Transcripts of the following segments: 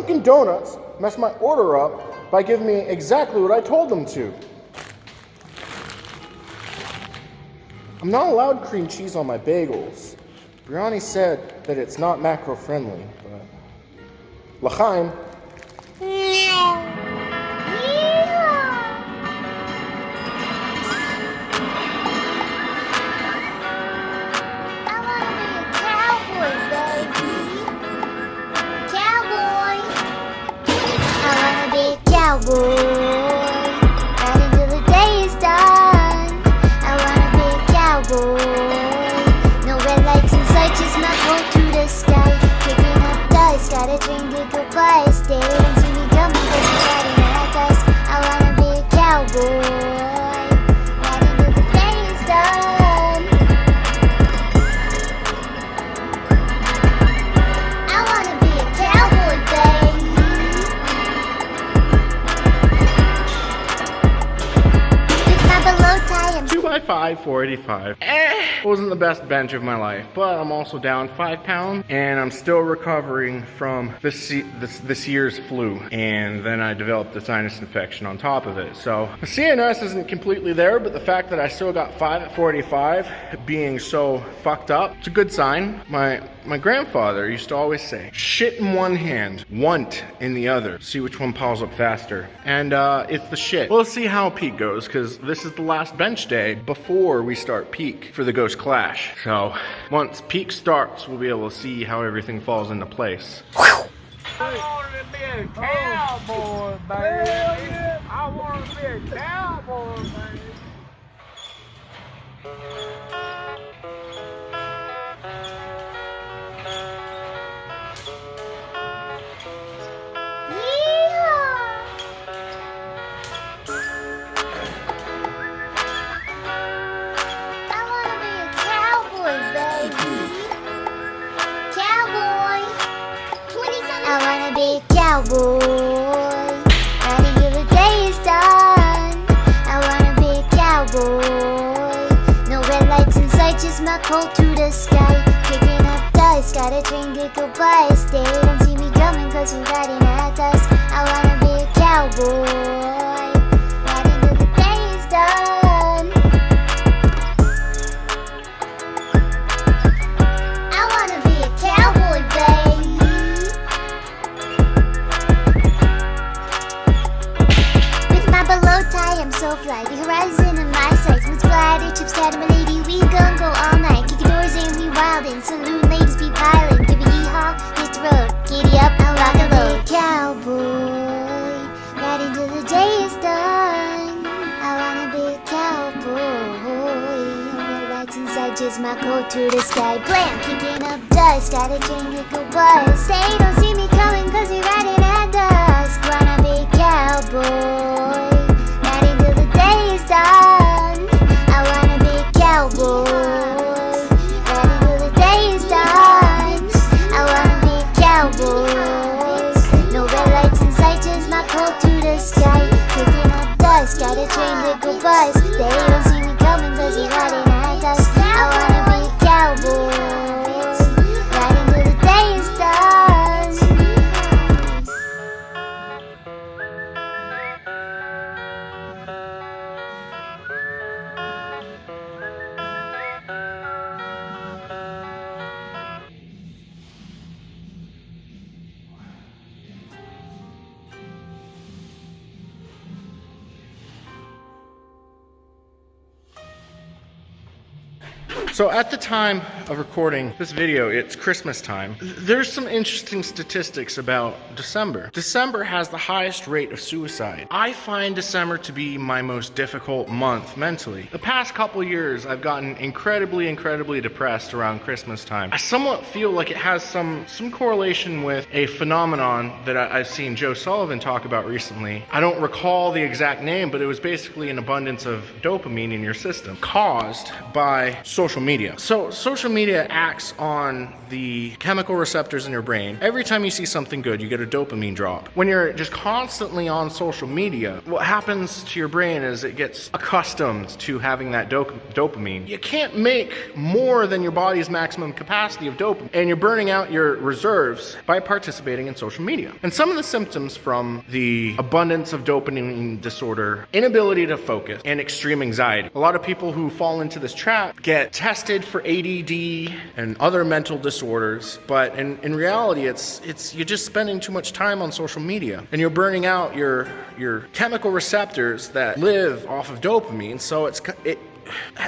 Dunkin' Donuts messed my order up by giving me exactly what I told them to. I'm not allowed cream cheese on my bagels. Brianni said that it's not macro friendly, but L'chaim. Cowboy, right until the day is done. I wanna be a cowboy. No red lights in sight, just my coat to the sky. Kicking up dust, got a train to go by. Stay and see me coming, cause you're riding at us. I wanna be a cowboy, right until the day is done. I wanna be a cowboy, baby. 2x5, 485. Wasn't the best bench of my life, but I'm also down 5 pounds, and I'm still recovering from this year's flu. And then I developed a sinus infection on top of it. So the CNS isn't completely there, but the fact that I still got 5 at 485, being so fucked up, it's a good sign. My grandfather used to always say, shit in one hand, want in the other. See which one piles up faster. And it's the shit. Well, let's see how peak goes, because this is the last bench day before we start peak for the Ghost Clash. So once peak starts, we'll be able to see how everything falls into place. I want to be a cowboy, baby. I want to be a cowboy, baby. Cowboy, right until the day is done. I wanna be a cowboy. No red lights in sight, just my coat to the sky. Kicking up dust, got a train to go by. Stay, don't see me coming, cause you're riding at us. I wanna be a cowboy, right until the day is done. I wanna be a cowboy, baby. Below tie, I'm so fly. The horizon in my sights. With splatter chips, cat my lady. We gon' go all night. Kick the doors in, we wildin'. Salute ladies, be piling. Give a yeehaw, hit the road. Giddy up, I'll rock a load. Cowboy, right until the day is done. I wanna be a cowboy. No lights inside, just my coat to the sky. Blam, kicking up dust. Got a chain to go bust. Say, don't see me coming, cause you're riding at dusk. Wanna be a cowboy. Done. I wanna be a cowboy, right until the day is done. I wanna be a cowboy. No red lights in sight, just my coat to the sky. Kicking up dust, got a train to go bust. They don't see me coming, cause you're riding at dusk. I wanna be a cowboy, right until the day is done. So at the time of recording this video, it's Christmas time. There's some interesting statistics about December. December has the highest rate of suicide. I find December to be my most difficult month mentally. The past couple years, I've gotten incredibly depressed around Christmas time. I somewhat feel like it has some correlation with a phenomenon that I've seen Joe Sullivan talk about recently. I don't recall the exact name, but it was basically an abundance of dopamine in your system caused by social media. So social media acts on the chemical receptors in your brain. Every time you see something good, you get a dopamine drop. When you're just constantly on social media, what happens to your brain is it gets accustomed to having that dopamine. You can't make more than your body's maximum capacity of dopamine, and you're burning out your reserves by participating in social media. And some of the symptoms from the abundance of dopamine disorder, inability to focus, and extreme anxiety. A lot of people who fall into this trap get tested for ADD and other mental disorders, but in reality, it's you're just spending too much time on social media, and you're burning out your chemical receptors that live off of dopamine. So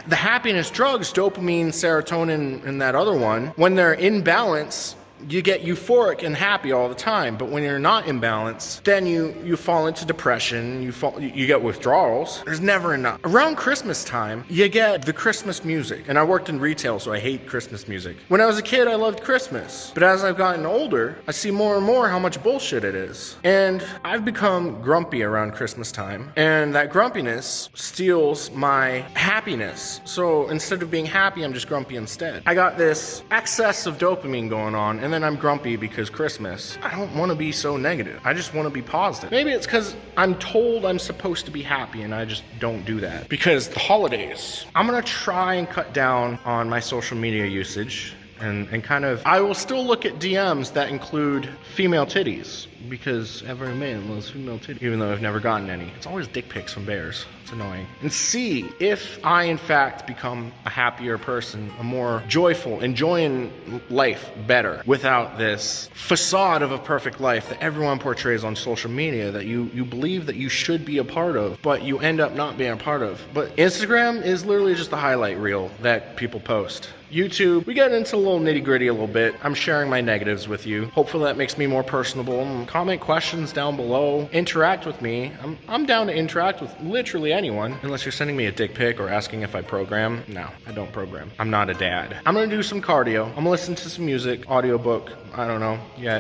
the happiness drugs, dopamine, serotonin, and that other one, when they're in balance, you get euphoric and happy all the time. But when you're not in balance, then you fall into depression, you get withdrawals. There's never enough. Around Christmas time, you get the Christmas music. And I worked in retail, so I hate Christmas music. When I was a kid, I loved Christmas. But as I've gotten older, I see more and more how much bullshit it is. And I've become grumpy around Christmas time. And that grumpiness steals my happiness. So instead of being happy, I'm just grumpy instead. I got this excess of dopamine going on, and then I'm grumpy because Christmas. I don't want to be so negative. I just want to be positive. Maybe it's because I'm told I'm supposed to be happy and I just don't do that. Because the holidays, I'm going to try and cut down on my social media usage and kind of, I will still look at DMs that include female titties, because every man loves female titties, even though I've never gotten any. It's always dick pics from bears. It's annoying. And see if I, in fact, become a happier person, a more joyful, enjoying life better, without this facade of a perfect life that everyone portrays on social media that you believe that you should be a part of, but you end up not being a part of. But Instagram is literally just the highlight reel that people post. YouTube, we get into a little nitty-gritty a little bit. I'm sharing my negatives with you. Hopefully that makes me more personable. Comment questions down below. Interact with me. I'm down to interact with literally anyone, unless you're sending me a dick pic or asking if I program. No, I don't program. I'm not a dad. I'm gonna do some cardio. I'm gonna listen to some music, audiobook. I don't know yet.